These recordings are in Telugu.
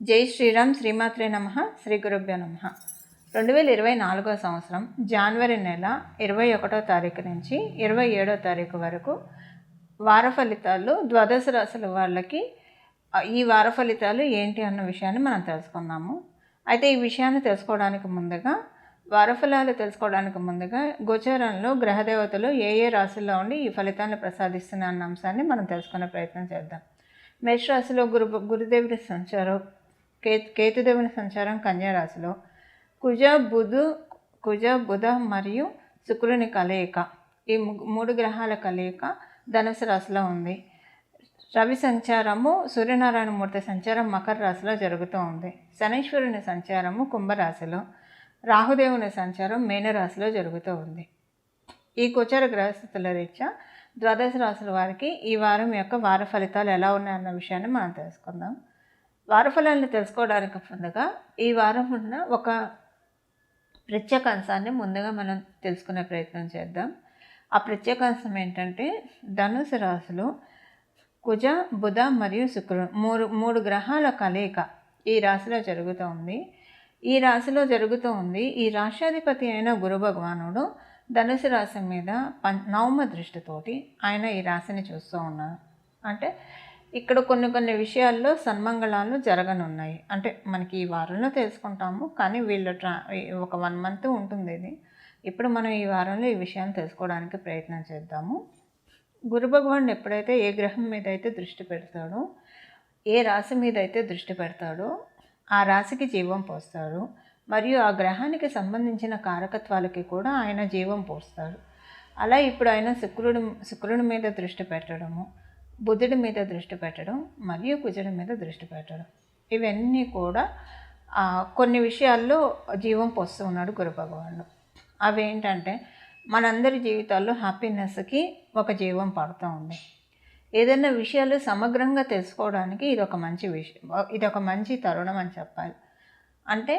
జై శ్రీరామ్, శ్రీమాత్రే నమః, శ్రీ గురుభ్యో నమః. 2024 సంవత్సరం జనవరి నెల 21వ తారీఖు నుంచి 27వ తారీఖు వరకు వార ఫలితాలు ద్వాదశ రాశుల వాళ్ళకి ఈ వార ఫలితాలు ఏంటి అన్న విషయాన్ని మనం తెలుసుకుందాము. అయితే ఈ విషయాన్ని తెలుసుకోవడానికి ముందుగా వారఫలాలు తెలుసుకోవడానికి ముందుగా గోచారంలో గ్రహదేవతలు ఏ ఏ రాశుల్లో ఉండి ఈ ఫలితాలను ప్రసాదిస్తున్న అన్న అంశాన్ని మనం తెలుసుకునే ప్రయత్నం చేద్దాం. మేషరాశిలో గురుదేవుడి సంచారం, కేతుదేవుని సంచారం కన్యా రాశిలో, కుజ బుధ మరియు శుక్రుని కలయిక, ఈ మూడు గ్రహాల కలయిక ధనుసు రాశిలో ఉంది. రవి సంచారము, సూర్యనారాయణ మూర్తి సంచారం మకర రాశిలో జరుగుతూ ఉంది. శనీశ్వరుని సంచారము కుంభరాశిలో, రాహుదేవుని సంచారం మీనరాశిలో జరుగుతూ ఉంది. ఈ గోచర గ్రహస్థితుల రీత్యా ద్వాదశ రాశుల వారికి ఈ వారం యొక్క వార ఫలితాలు ఎలా ఉన్నాయన్న విషయాన్ని మనం తెలుసుకుందాం. వార ఫలాలను తెలుసుకోవడానికి ముందుగా ఈ వారం ఉన్న ఒక ప్రత్యేక అంశాన్ని ముందుగా మనం తెలుసుకునే ప్రయత్నం చేద్దాం. ఆ ప్రత్యేక అంశం ఏంటంటే ధనుసు రాశిలో కుజ బుధ మరియు శుక్రుడు మూడు గ్రహాల కలయిక ఈ రాశిలో జరుగుతూ ఉంది. ఈ రాష్ట్రాధిపతి అయిన గురు భగవానుడు ధనుసు రాశి మీద నవమ దృష్టితోటి ఆయన ఈ రాశిని చూస్తూ ఉన్నారు. అంటే ఇక్కడ కొన్ని విషయాల్లో సన్మంగళాలు జరగనున్నాయి. అంటే మనకి ఈ వారంలో తెలుసుకుంటాము, కానీ ఒక 1 మంత్ ఉంటుంది ఇది. ఇప్పుడు మనం ఈ వారంలో ఈ విషయాన్ని తెలుసుకోవడానికి ప్రయత్నం చేద్దాము. గురు భగవానుడు ఎప్పుడైతే ఏ గ్రహం మీద అయితే దృష్టి పెడతాడో, ఏ రాశి మీద అయితే దృష్టి పెడతాడో ఆ రాశికి జీవం పోస్తాడు. మరియు ఆ గ్రహానికి సంబంధించిన కారకత్వాలకి కూడా ఆయన జీవం పోస్తాడు. అలా ఇప్పుడు ఆయన శుక్రుడి మీద దృష్టి పెట్టడము, బుధుడి మీద దృష్టి పెట్టడం మరియు కుజుడి మీద దృష్టి పెట్టడం, ఇవన్నీ కూడా కొన్ని విషయాల్లో జీవం పోస్తూ ఉన్నాడు గురు భగవానుడు. అవేంటంటే మనందరి జీవితాల్లో హ్యాపీనెస్కి ఒక జీవం పడుతూ ఉంది. ఏదైనా విషయాలు సమగ్రంగా తెలుసుకోవడానికి ఇదొక మంచి విషయం, ఇదొక మంచి తరుణం అని చెప్పాలి. అంటే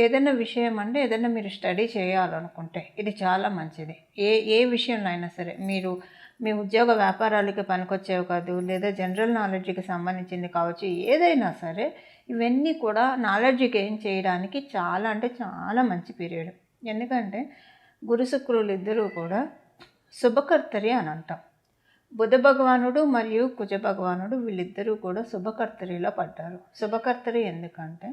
ఏదైనా విషయం అంటే ఏదైనా మీరు స్టడీ చేయాలనుకుంటే ఇది చాలా మంచిది. ఏ విషయంలో అయినా సరే, మీరు మీ ఉద్యోగ వ్యాపారాలకి పనికొచ్చేవి కాదు, లేదా జనరల్ నాలెడ్జ్కి సంబంధించింది కావచ్చు, ఏదైనా సరే ఇవన్నీ కూడా నాలెడ్జ్ గెయిన్ చేయడానికి చాలా అంటే చాలా మంచి పీరియడ్. ఎందుకంటే గురు శుక్రులు ఇద్దరూ కూడా శుభకర్తరి అని అంటాం. బుధ భగవానుడు మరియు కుజ భగవానుడు వీళ్ళిద్దరూ కూడా శుభకర్తరిలో పడ్డారు. శుభకర్తరి ఎందుకంటే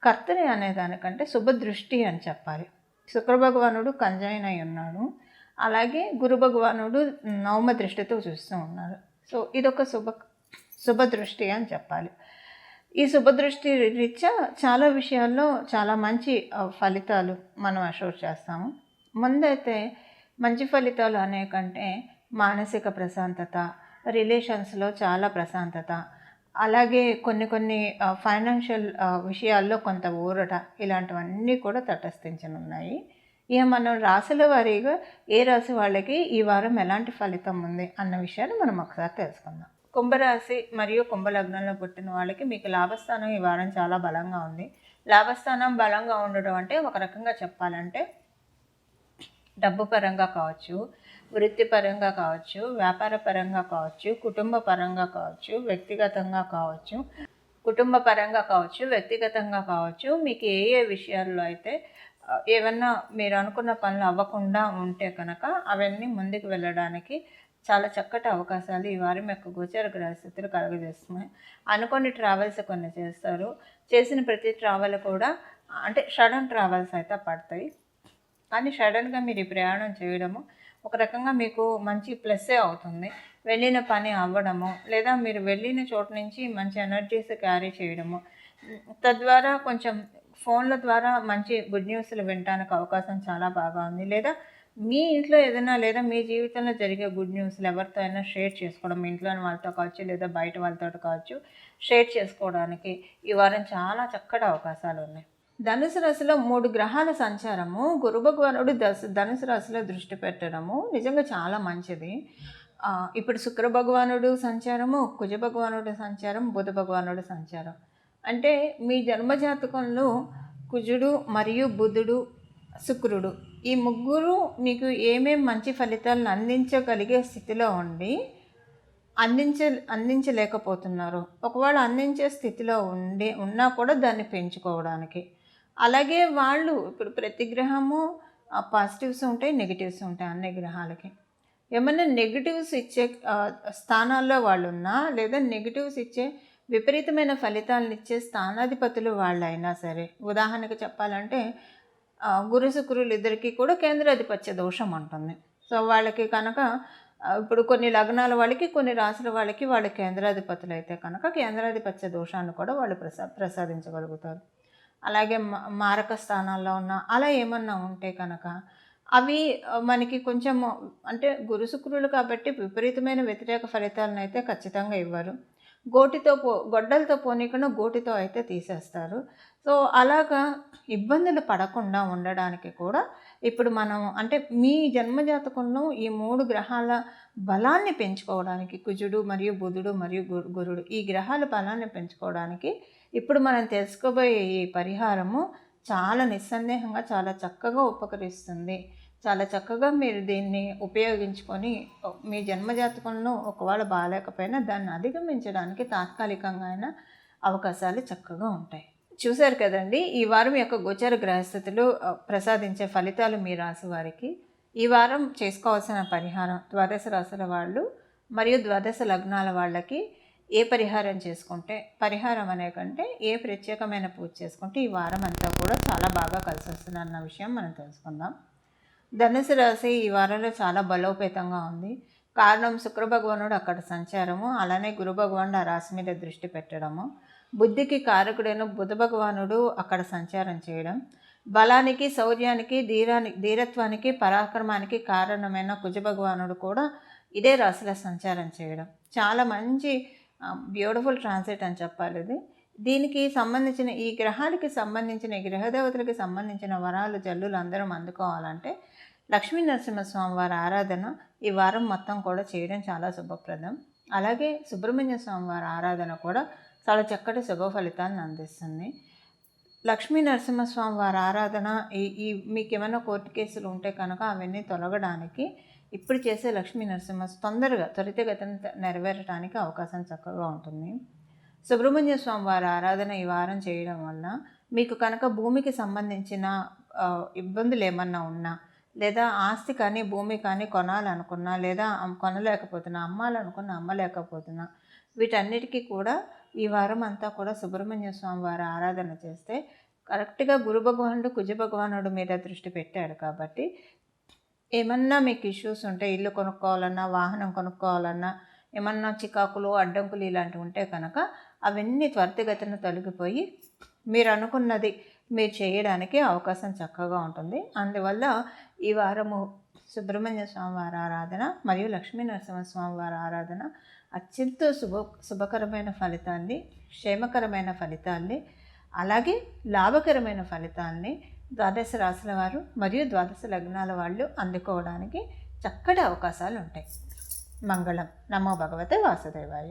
కర్తరి అనేదానికంటే శుభదృష్టి అని చెప్పాలి. శుక్ర భగవానుడు కంజైన్ అయి ఉన్నాడు, అలాగే గురు భగవానుడు నవమ దృష్టితో చూస్తూ ఉన్నారు. సో ఇదొక శుభదృష్టి అని చెప్పాలి. ఈ శుభదృష్టి రీత్యా చాలా విషయాల్లో చాలా మంచి ఫలితాలు మనం అష్యూర్ చేస్తాము. ముందైతే మంచి ఫలితాలు అనేకంటే మానసిక ప్రశాంతత, రిలేషన్స్లో చాలా ప్రశాంతత, అలాగే కొన్ని ఫైనాన్షియల్ విషయాల్లో కొంత ఊరట, ఇలాంటివన్నీ కూడా తటస్థించనున్నాయి. ఇక మనం రాశుల వారీగా ఏ రాశి వాళ్ళకి ఈ వారం ఎలాంటి ఫలితం ఉంది అన్న విషయాన్ని మనం ఒకసారి తెలుసుకుందాం. కుంభరాశి మరియు కుంభలగ్నంలో పుట్టిన వాళ్ళకి మీకు లాభస్థానం ఈ వారం చాలా బలంగా ఉంది. లాభస్థానం బలంగా ఉండడం అంటే ఒక రకంగా చెప్పాలంటే డబ్బు పరంగా కావచ్చు, వృత్తిపరంగా కావచ్చు, వ్యాపార పరంగా కావచ్చు, కుటుంబ పరంగా కావచ్చు, వ్యక్తిగతంగా కావచ్చు, మీకు ఏ విషయాల్లో అయితే ఏమన్నా మీరు అనుకున్న పనులు అవ్వకుండా ఉంటే కనుక అవన్నీ ముందుకు వెళ్ళడానికి చాలా చక్కటి అవకాశాలు ఈ వారం యొక్క గోచర గ్రహస్థితులు కలుగజేస్తున్నాయి. అనుకోని ట్రావెల్స్ కొన్ని చేస్తారు. చేసిన ప్రతి ట్రావెల్ కూడా అంటే సడన్ ట్రావెల్స్ అయితే పడతాయి. కానీ సడన్గా మీరు ఈ ప్రయాణం చేయడము ఒక రకంగా మీకు మంచి ప్లస్సే అవుతుంది. వెళ్ళిన పని అవ్వడము, లేదా మీరు వెళ్ళిన చోటు నుంచి మంచి ఎనర్జీస్ క్యారీ చేయడము, తద్వారా కొంచెం ఫోన్ల ద్వారా మంచి గుడ్ న్యూస్లు వినడానికి అవకాశం చాలా బాగా ఉంది. లేదా మీ ఇంట్లో ఏదైనా, లేదా మీ జీవితంలో జరిగే గుడ్ న్యూస్లు ఎవరితో అయినా షేర్ చేసుకోవడం, మీ ఇంట్లోని వాళ్ళతో కావచ్చు, లేదా బయట వాళ్ళతో కావచ్చు, షేర్ చేసుకోవడానికి ఈ వారం చాలా చక్కటి అవకాశాలు ఉన్నాయి. ధనుసు రాశిలో 3 గ్రహాల సంచారము, గురు భగవానుడు ధనుసు రాశిలో దృష్టి పెట్టడము నిజంగా చాలా మంచిది. ఇప్పుడు శుక్ర భగవానుడు సంచారము, కుజ భగవానుడు సంచారం, బుధ భగవానుడు సంచారం. అంటే మీ జన్మజాతకంలో కుజుడు మరియు బుధుడు, శుక్రుడు ఈ ముగ్గురు మీకు ఏమేం మంచి ఫలితాలను అందించగలిగే స్థితిలో ఉండి అందించలేకపోతున్నారు. ఒకవేళ అందించే స్థితిలో ఉన్నా కూడా దాన్ని పెంచుకోవడానికి. అలాగే వాళ్ళు ఇప్పుడు ప్రతి గ్రహము పాజిటివ్స్ ఉంటాయి, నెగెటివ్స్ ఉంటాయి అన్ని గ్రహాలకి. ఏమన్నా నెగెటివ్స్ ఇచ్చే స్థానాల్లో వాళ్ళున్నా, లేదా నెగెటివ్స్ ఇచ్చే విపరీతమైన ఫలితాలనిచ్చే స్థానాధిపతులు వాళ్ళైనా సరే, ఉదాహరణకు చెప్పాలంటే గురు శుక్రులు ఇద్దరికీ కూడా కేంద్రాధిపత్య దోషం ఉంటుంది. సో వాళ్ళకి కనుక ఇప్పుడు కొన్ని లగ్నాల వాళ్ళకి, కొన్ని రాశుల వాళ్ళకి వాళ్ళు కేంద్రాధిపతులు అయితే కనుక కేంద్రాధిపత్య దోషాన్ని కూడా వాళ్ళు ప్రసాదించగలుగుతారు. అలాగే మారక స్థానాల్లో ఉన్న అలా ఏమన్నా ఉంటే కనుక అవి మనకి కొంచెం అంటే గురు శుక్రులు కాబట్టి విపరీతమైన వ్యతిరేక ఫలితాలను అయితే ఖచ్చితంగా ఇవ్వరు. గొడ్డలతో పోనీకుండా గోటితో అయితే తీసేస్తారు. సో అలాగా ఇబ్బందులు పడకుండా ఉండడానికి కూడా ఇప్పుడు మనం అంటే మీ జన్మజాతకంలో ఈ 3 గ్రహాల బలాన్ని పెంచుకోవడానికి, కుజుడు మరియు బుధుడు మరియు గురుడు ఈ గ్రహాల బలాన్ని పెంచుకోవడానికి ఇప్పుడు మనం తెలుసుకోబోయే ఈ పరిహారము చాలా నిస్సందేహంగా చాలా చక్కగా ఉపకరిస్తుంది. చాలా చక్కగా మీరు దీన్ని ఉపయోగించుకొని మీ జన్మజాతకంలో ఒకవేళ బాగాలేకపోయినా దాన్ని అధిగమించడానికి తాత్కాలికంగా అయినా అవకాశాలు చక్కగా ఉంటాయి. చూశారు కదండి, ఈ వారం యొక్క గోచర గ్రహస్థితులు ప్రసాదించే ఫలితాలు మీ రాశి వారికి. ఈ వారం చేసుకోవాల్సిన పరిహారం ద్వాదశ రాశుల వాళ్ళు మరియు ద్వాదశ లగ్నాల వాళ్ళకి ఏ పరిహారం చేసుకుంటే, పరిహారం అనే కంటే ఏ ప్రత్యేకమైన పూజ చేసుకుంటే ఈ వారం అంతా కూడా చాలా బాగా కలిసి వస్తుంది అన్న విషయం మనం తెలుసుకుందాం. ధనుసు రాశి ఈ వారంలో చాలా బలోపేతంగా ఉంది. కారణం శుక్ర భగవానుడు అక్కడ సంచారము, అలానే గురు భగవానుడు ఆ రాశి మీద దృష్టి పెట్టడము, బుద్ధికి కారకుడైన బుధ భగవానుడు అక్కడ సంచారం చేయడం, బలానికి, శౌర్యానికి, ధీరత్వానికి, పరాక్రమానికి కారణమైన కుజ భగవానుడు కూడా ఇదే రాశిలో సంచారం చేయడం చాలా మంచి బ్యూటిఫుల్ ట్రాన్సిట్ అని చెప్పాలి ఇది. దీనికి సంబంధించిన ఈ గ్రహాలకి సంబంధించిన ఈ గ్రహదేవతలకి సంబంధించిన వరాలు జల్లులు అందరం అందుకోవాలంటే లక్ష్మీ నరసింహస్వామి వారి ఆరాధన ఈ వారం మొత్తం కూడా చేయడం చాలా శుభప్రదం. అలాగే సుబ్రహ్మణ్య స్వామి వారి ఆరాధన కూడా చాలా చక్కటి శుభ ఫలితాలను అందిస్తుంది. లక్ష్మీ నరసింహస్వామి వారి ఆరాధన ఈ మీకు ఏమైనా కోర్టు కేసులు ఉంటే కనుక అవన్నీ తొలగడానికి ఇప్పుడు చేసే లక్ష్మీ నరసింహ తొందరగా త్వరితగతిన నెరవేరడానికి అవకాశం చక్కగా ఉంటుంది. సుబ్రహ్మణ్య స్వామి వారి ఆరాధన ఈ వారం చేయడం వల్ల మీకు కనుక భూమికి సంబంధించిన ఇబ్బందులు ఏమన్నా ఉన్నా, లేదా ఆస్తి కానీ భూమి కానీ కొనాలనుకున్నా, లేదా కొనలేకపోతున్నా, అమ్మాలనుకున్నా అమ్మలేకపోతున్నా, వీటన్నిటికీ కూడా ఈ వారం అంతా కూడా సుబ్రహ్మణ్య స్వామి వారి ఆరాధన చేస్తే కరెక్ట్గా గురు భగవానుడు కుజ భగవానుడు మీద దృష్టి పెట్టాడు కాబట్టి ఏమన్నా మీకు ఇష్యూస్ ఉంటే, ఇల్లు కొనుక్కోవాలన్నా, వాహనం కొనుక్కోవాలన్నా, ఏమన్నా చికాకులు అడ్డంకులు ఇలాంటివి ఉంటే కనుక అవన్నీ త్వరితగతిన తొలగిపోయి మీరు అనుకున్నది మీరు చేయడానికి అవకాశం చక్కగా ఉంటుంది. అందువల్ల ఈ వారము సుబ్రహ్మణ్య స్వామి వారి ఆరాధన మరియు లక్ష్మీ నరసింహస్వామి వారి ఆరాధన అత్యంత శుభకరమైన ఫలితాన్ని, క్షేమకరమైన ఫలితాన్ని, అలాగే లాభకరమైన ఫలితాన్ని ద్వాదశ రాశుల వారు మరియు ద్వాదశ లగ్నాల వాళ్ళు అందుకోవడానికి చక్కటి అవకాశాలు ఉంటాయి. మంగళం. నమో భగవతే వాసుదేవాయ.